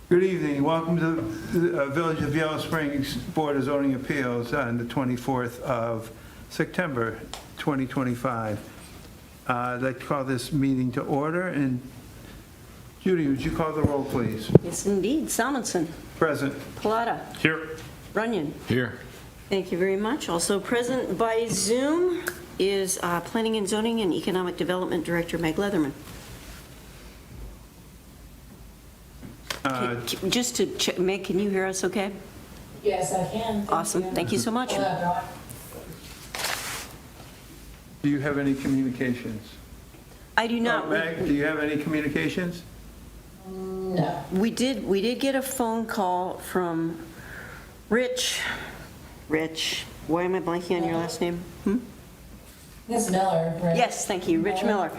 Good evening. Welcome to the Village of Yellow Springs Board of Zoning Appeals on the 24th of September, 2025. I'd like to call this meeting to order. And Judy, would you call the roll, please? Yes, indeed. Salmonson. Present. Pallotta. Here. Runyon. Here. Thank you very much. Also present by Zoom is Planning and Zoning and Economic Development Director Meg Leatherman. Just to check, Meg, can you hear us okay? Yes, I can. Awesome. Thank you so much. Hello. Do you have any communications? I do not. Meg, do you have any communications? No. We did get a phone call from Rich, why am I blanking on your last name? It's Miller, right? Yes, thank you, Rich Miller.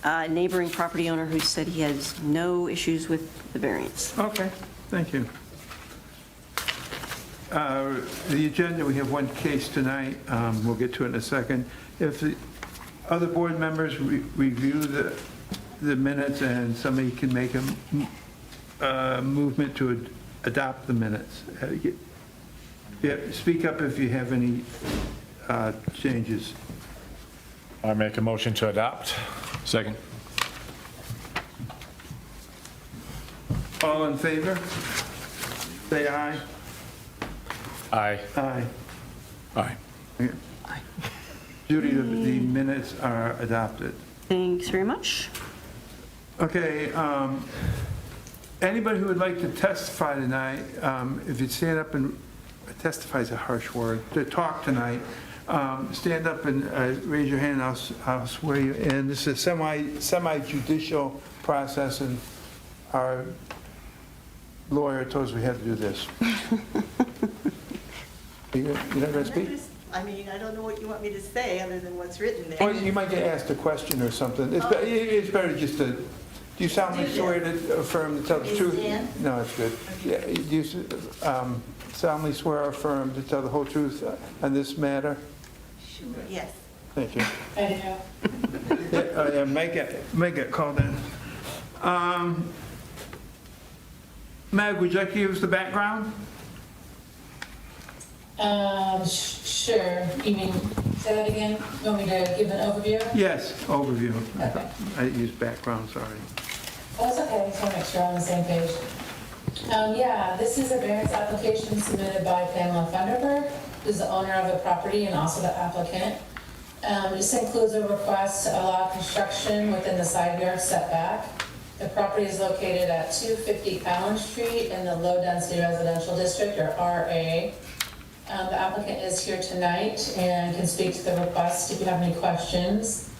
A neighboring property owner who said he has no issues with the variance. Okay, thank you. The agenda, we have one case tonight. We'll get to it in a second. If the other board members review the minutes and somebody can make a movement to adopt the minutes. Speak up if you have any changes. I make a motion to adopt. Second. All in favor? Say aye. Aye. Aye. Aye. Aye. Judy, the minutes are adopted. Thanks very much. Okay, anybody who would like to testify tonight, if you'd stand up and, testify is a harsh word, to talk tonight, stand up and raise your hand, I'll swear you in. This is a semi-judicial process, and our lawyer told us we had to do this. You're not going to speak? I mean, I don't know what you want me to say other than what's written there. Well, you might get asked a question or something. It's better just to, do you solemnly swear to affirm to tell the truth? Stand? No, it's good. Yeah, do you solemnly swear or affirm to tell the whole truth on this matter? Sure, yes. Thank you. I do. Yeah, make it called in. Meg, would you like to give us the background? Sure. You mean, say that again? You want me to give an overview? Yes, overview. Okay. I used background, sorry. Oh, it's okay. I just want to make sure we're on the same page. Yeah, this is a variance application submitted by Pamela Funderburg, who's the owner of the property and also the applicant. This includes a request to allow construction within the side yard setback. The property is located at 250 Allen Street in the Low Density Residential District, or RA. The applicant is here tonight and can speak to the request if you have any questions.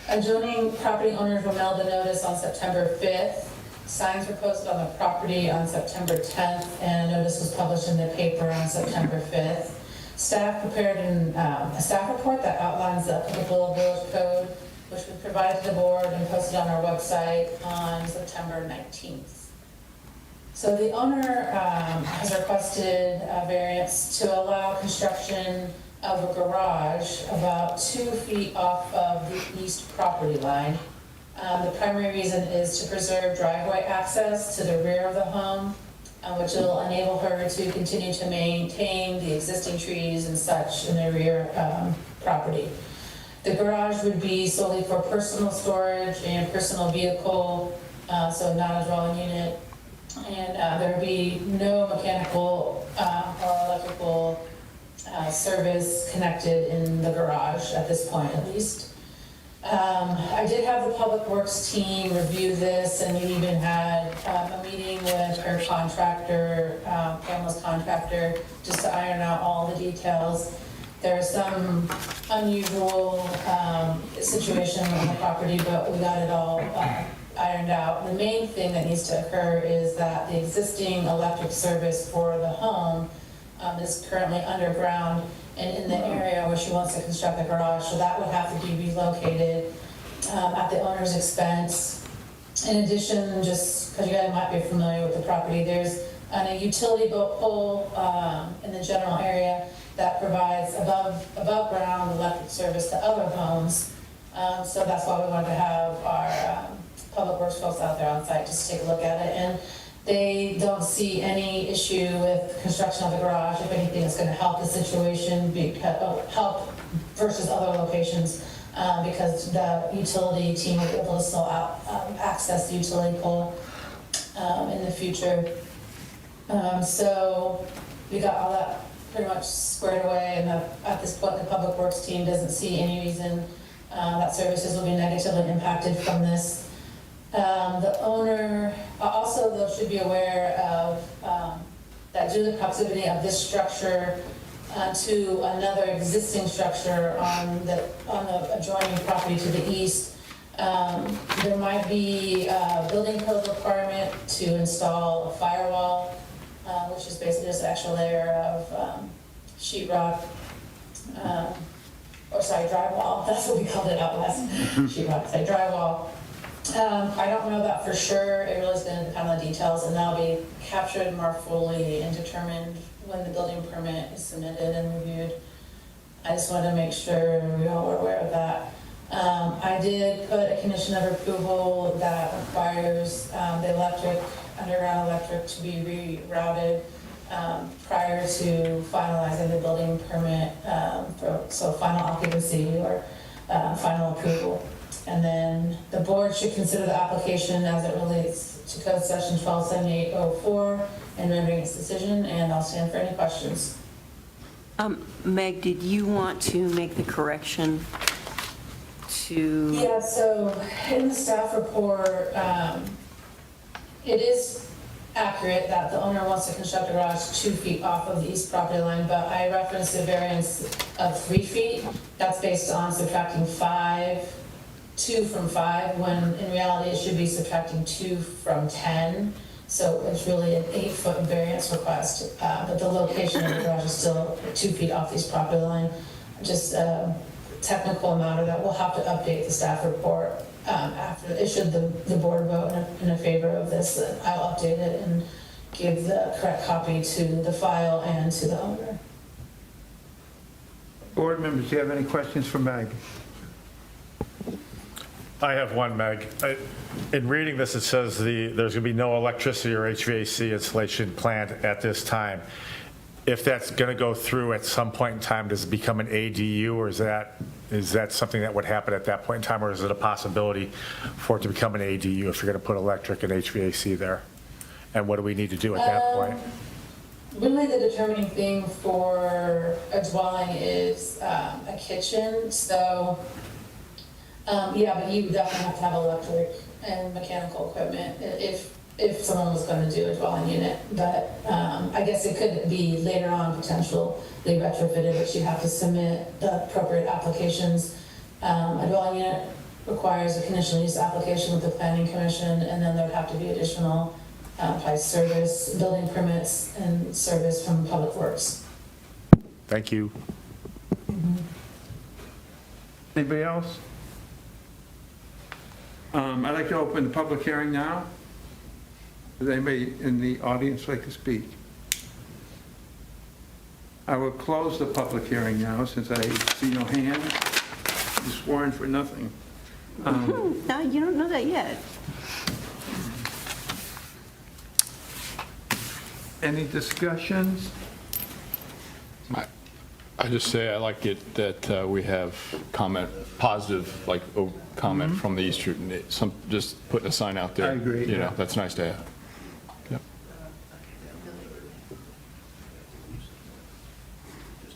Adjoining property owners were mailed a notice on September 5th. Signs were posted on the property on September 10th, and a notice was published in the paper on September 5th. Staff prepared a staff report that outlines the applicable village code, which we provided to the board and posted on our website on September 19th. So the owner has requested a variance to allow construction of a garage about 2 feet off of the east property line. The primary reason is to preserve driveway access to the rear of the home, which will enable her to continue to maintain the existing trees and such in the rear property. The garage would be solely for personal storage and personal vehicle, so not a dwelling unit. And there would be no mechanical or electrical service connected in the garage at this point, at least. I did have the Public Works team review this, and we even had a meeting with her contractor, Pamela's contractor, just to iron out all the details. There are some unusual situation on the property, but we got it all ironed out. The main thing that needs to occur is that the existing electric service for the home is currently underground and in the area where she wants to construct the garage, so that would have to be relocated at the owner's expense. In addition, just because you guys might be familiar with the property, there's a utility pole in the general area that provides above ground electric service to other homes. So that's why we wanted to have our Public Works folks out there on site just to take a look at it. And They don't see any issue with construction of the garage. If anything, it's going to help the situation, help versus other locations, because the utility team will be able to still access the utility pole in the future. So we got all that pretty much squared away, and at this point, the Public Works team doesn't see any reason that services will be negatively impacted from this. The owner also, though, should be aware of that due to the proximity of this structure to another existing structure on the adjoining property to the east, there might be a building code requirement to install a firewall, which is basically just an extra layer of sheetrock, drywall. That's what we called it out west. Sheetrock, drywall. I don't know that for sure. It really is going to depend on the details, and that'll be captured more fully and determined when the building permit is submitted and reviewed. I just want to make sure we all are aware of that. I did put a condition of approval that requires the underground electric to be rerouted prior to finalizing the building permit, so final occupancy or final approval. And then the board should consider the application as it relates to code section 127804 and rendering its decision, and I'll stand for any questions. Meg, did you want to make the correction to? Yeah, so in the staff report, it is accurate that the owner wants to construct a garage 2 feet off of the east property line, but I referenced a variance of 3 feet. That's based on subtracting 2 from 5, when in reality it should be subtracting 2 from 10. So it's really an 8-foot variance request, but the location of the garage is still 2 feet off the east property line. Just a technical matter that we'll have to update the staff report after, should the board vote in favor of this. I'll update it and give the correct copy to the file and to the owner. Board members, do you have any questions for Meg? I have one, Meg. In reading this, it says there's going to be no electricity or HVAC installation planned at this time. If that's going to go through at some point in time, does it become an ADU, or is that something that would happen at that point in time, or is it a possibility for it to become an ADU if you're going to put electric and HVAC there? And what do we need to do at that point? Really, the determining thing for a dwelling is a kitchen. So, yeah, but you definitely have to have electric and mechanical equipment if someone was going to do a dwelling unit. But I guess it could be later on potentially retrofitted, but you have to submit the appropriate applications. A dwelling unit requires a conditional use application with the planning commission, and then there'd have to be additional service, building permits, and service from Public Works. Thank you. Anybody else? I'd like to open the public hearing now. Does anybody in the audience like to speak? I will close the public hearing now since I see no hand. You're sworn for nothing. No, you don't know that yet. Any discussions? I just say I like it that we have positive comment from the Eastern, just putting a sign out there. I agree, You yeah. know, that's nice to have. Yep.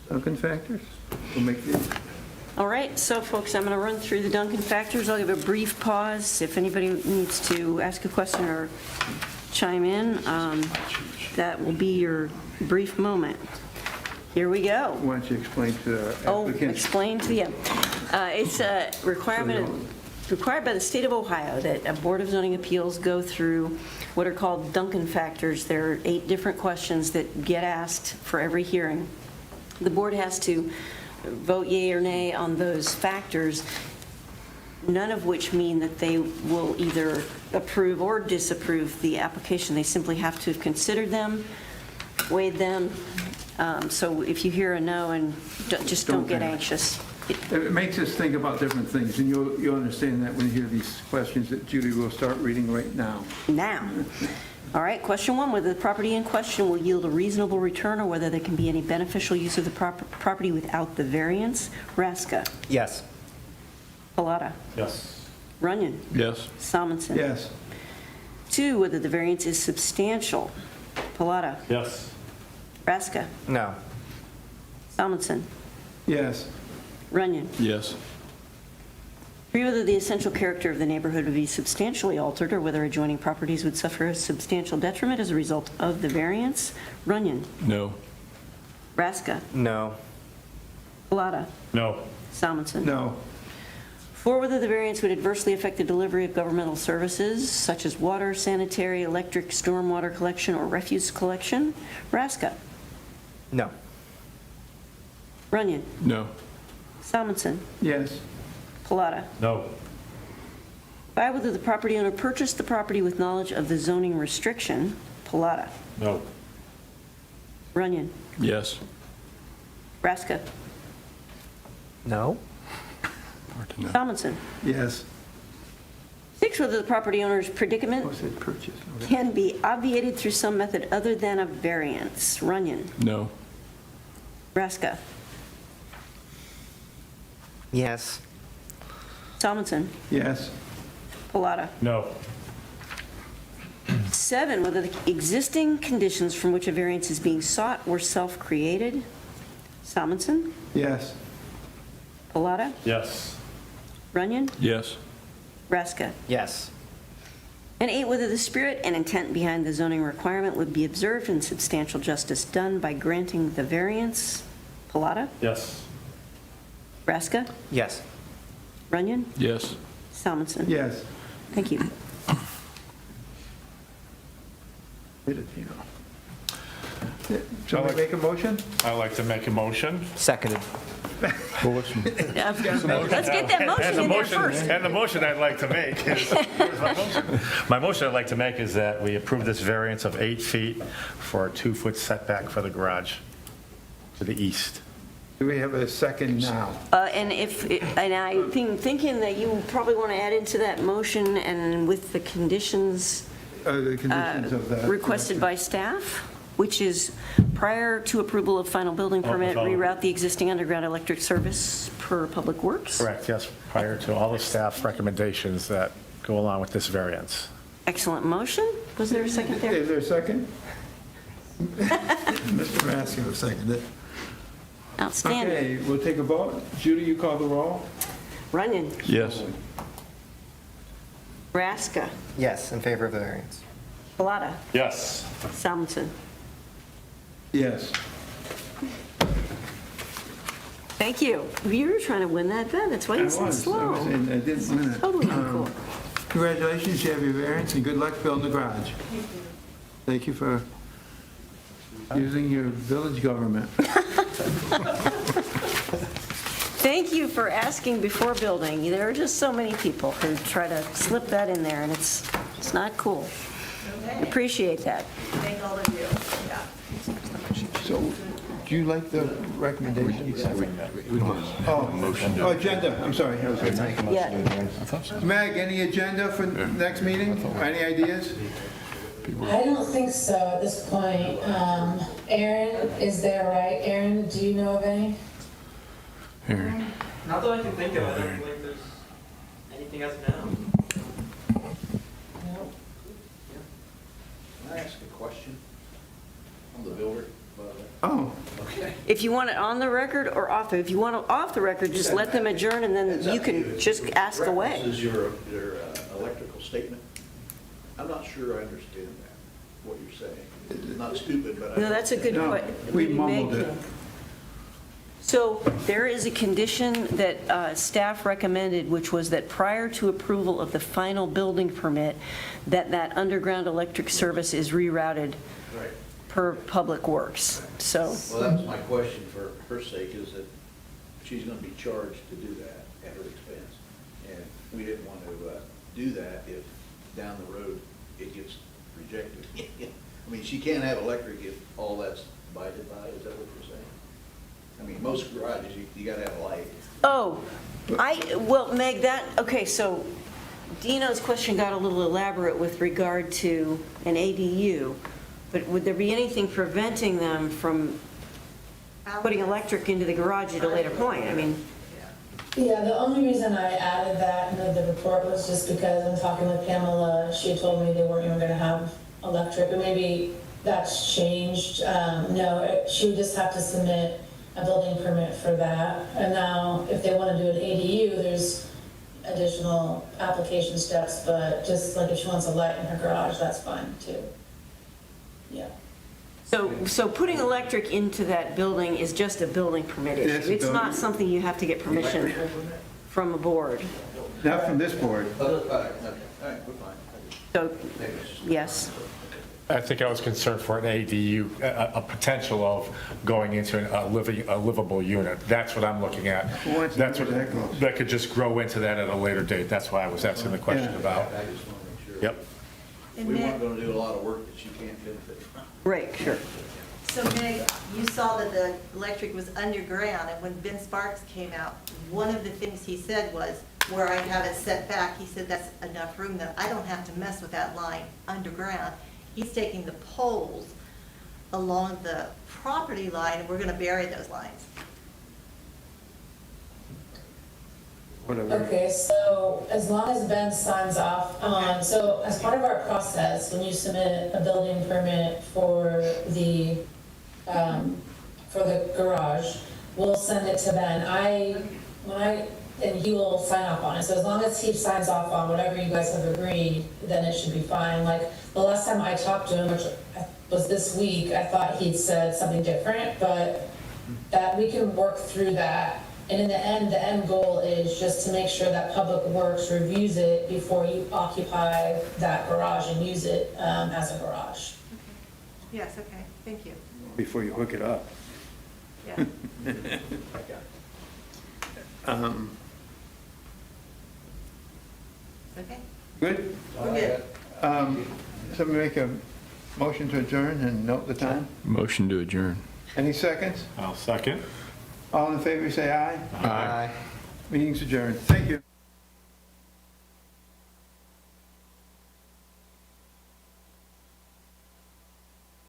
Duncan factors? We'll make these. All right, so folks, I'm going to run through the Duncan factors. I'll give a brief pause if anybody needs to ask a question or chime in. That will be your brief moment. Here we go. Why don't you explain to the Oh, applicants? explain to you. It's a required by the state of Ohio that a Board of Zoning Appeals go through what are called Duncan factors. There are 8 different questions that get asked for every hearing. The board has to vote yea or nay on those factors, none of which mean that they will either approve or disapprove the application. They simply have to have considered them, weighed them. So if you hear a no, and just don't get anxious. It makes us think about different things, and you'll understand that when you hear these questions that Judy will start reading right now. Now, All right, question 1, whether the property in question will yield a reasonable return or whether there can be any beneficial use of the property without the variance. Raska. Yes. Pallotta. Yes. Runyon. Yes. Salmonson. Yes. 2, whether the variance is substantial. Pallotta. Yes. Raska. No. Salmonson. Yes. Runyon. Yes. 3, whether the essential character of the neighborhood would be substantially altered or whether adjoining properties would suffer a substantial detriment as a result of the variance. Runyon. No. Raska. No. Pallotta. No. Salmonson. No. 4, whether the variance would adversely affect the delivery of governmental services such as water, sanitary, electric, stormwater collection, or refuse collection. Raska. No. Runyon. No. Salmonson. Yes. Pallotta. No. 5, whether the property owner purchased the property with knowledge of the zoning restriction. Pallotta. No. Runyon. Yes. Raska. No. Hard to know. Salmonson. Yes. 6, whether the property owner's Oh, predicament it said purchase. Okay. can be obviated through some method other than a variance. Runyon. No. Raska. Yes. Salmonson. Yes. Pallotta. No. 7, whether the existing conditions from which a variance is being sought were self-created. Salmonson. Yes. Pallotta. Yes. Runyon. Yes. Raska. Yes. And 8, whether the spirit and intent behind the zoning requirement would be observed and substantial justice done by granting the variance. Pallotta. Yes. Raska. Yes. Runyon. Yes. Salmonson. Yes. Thank you. Did it, you know. Shall we make a motion? I'd like to make a motion. Seconded. Let's get that motion in there first. And the motion I'd like to make is, here's my motion. My motion I'd like to make is that we approve this variance of 8 feet for a 2-foot setback for the garage to the east. Do we have a second now? And I think, thinking that you probably want to add into that motion and with the conditions The conditions of the... requested by staff, which is prior to approval of final building permit, without- reroute the existing underground electric service per Public Works. Correct, yes, prior to all the staff recommendations that go along with this variance. Excellent motion. Was there a second there? Is there a second? Mr. Maskey will second it. Outstanding. Okay, we'll take a vote. Judy, you call the roll? Runyon. Yes. Raska. Yes, in favor of the variance. Pallotta. Yes. Salmonson. Yes. Thank you. You were trying to win that bet. That's why I you was. said slow. I didn't win it. Totally cool. Congratulations, you have your variance, and good luck building the garage. Thank you for using your village government. Thank you for asking before building. There are just so many people who try to slip that in there, and it's not cool. Appreciate that. Thank all of you. Yeah. So, do you like the recommendation? We don't have a motion. Oh, agenda, I'm sorry. Yeah. Meg, any agenda for next meeting? Any ideas? I don't think so at this point. Aaron is there, right? Aaron, do you know of any? Here. Not that I can think of, I don't believe there's anything else now. No. Can I ask a question? I'm the builder. Oh, Okay. If you want it on the record or off, if you want it off the record, just let them adjourn and then you can just ask away. References your electrical statement. I'm not sure I understand that, what you're saying. It's not stupid, but I... No, that's a good no, question. we mumbled it. So there is a condition that staff recommended, which was that prior to approval of the final building permit, that underground electric service is rerouted Right. per Public Works. So, Well, that was my question for her sake, is that she's going to be charged to do that at her expense. And we didn't want to do that if down the road it gets rejected. I mean, she can't have electric if all that's abided by, is that what you're saying? I mean, most garages, you got to have a light. well, Meg, okay, so Dino's question got a little elaborate with regard to an ADU, but would there be anything preventing them from putting electric into the garage at a later point? I mean, Yeah, the only reason I added that in the report was just because when talking with Pamela, she had told me they weren't even gonna have electric, but maybe that's changed. No, she would just have to submit a building permit for that. And now, if they wanna do an ADU, there's additional application steps, but just like if she wants a light in her garage, that's fine too. Yeah. so putting electric into that building is just a building permit It's issue. a It's not building- something you have to get permission from a board. Not from this board. All right, we're fine. So, yes. I think I was concerned for an ADU, a potential of going into a livable unit. That's what I'm looking at. Once you That's get what, that close. that could just grow into that at a later date. That's why I was asking the question Yeah. about. I just want to make sure. Yep. And We Meg- weren't going to do a lot of work that you can't benefit from. Right, sure. So Meg, you saw that the electric was underground, and when Ben Sparks came out, one of the things he said was, where I have it set back, he said that's enough room that I don't have to mess with that line underground. He's taking the poles along the property line, and we're gonna bury those lines. Whatever. Okay, so as long as Ben signs off on, so as part of our process, when you submit a building permit for the garage, we'll send it to Ben. And he will sign off on it. So as long as he signs off on whatever you guys have agreed, then it should be fine. Like, the last time I talked to him, which was this week, I thought he'd said something different, but that we can work through that. And in the end goal is just to make sure that Public Works reviews it before you occupy that garage and use it as a garage. Yes, okay, thank you. Before you hook it up. Yeah. Okay, Good? we're good. Somebody make a motion to adjourn and note the time? Motion to adjourn. Any seconds? I'll second. All in favor, say aye. Aye. Meeting's adjourned. Thank you.